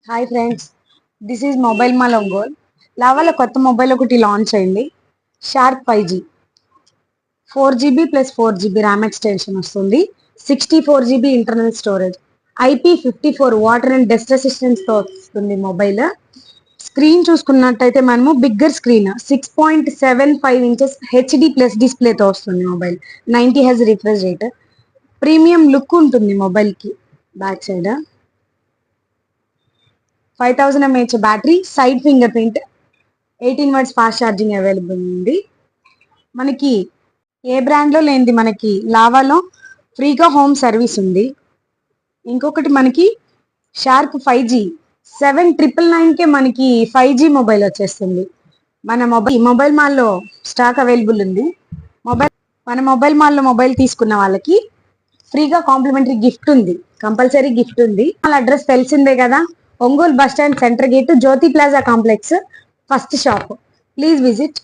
Hi friends, this is mobile mall Ongole. లావాలో కొత్త mobile ఒకటి లాంచ్ అయింది. Sharp 5G 4GB plus 4GB RAM extension వస్తుంది. 64GB internal storage, IP54 water and dust రెసిస్టెన్స్తో వస్తుంది mobile. Screen చూసుకున్నట్టయితే మనము bigger screen 6.75 inches HD plus డిస్ప్లేతో వస్తుంది mobile. 90Hz refresh rate, premium look ఉంటుంది మొబైల్కి. Back side 5000 mAh battery, side finger print, 18 watts fast charging available ఉంది. మనకి ఏ బ్రాండ్లో లేనిది మనకి లావాలో ఫ్రీగా హోమ్ సర్వీస్ ఉంది. ఇంకొకటి మనకి షార్ప్ 5G 7999కే మనకి 5G మొబైల్ వచ్చేస్తుంది. మన మొబైల్ మాల్లో స్టాక్ అవైలబుల్ ఉంది. మన మొబైల్ మాల్లో మొబైల్ తీసుకున్న వాళ్ళకి ఫ్రీగా కాంప్లిమెంటరీ గిఫ్ట్ ఉంది. కంపల్సరీ గిఫ్ట్ ఉంది. వాళ్ళ అడ్రస్ తెలిసిందే కదా, Ongole bus stand centre gate, Jyothi plaza complex, first shop. Please visit.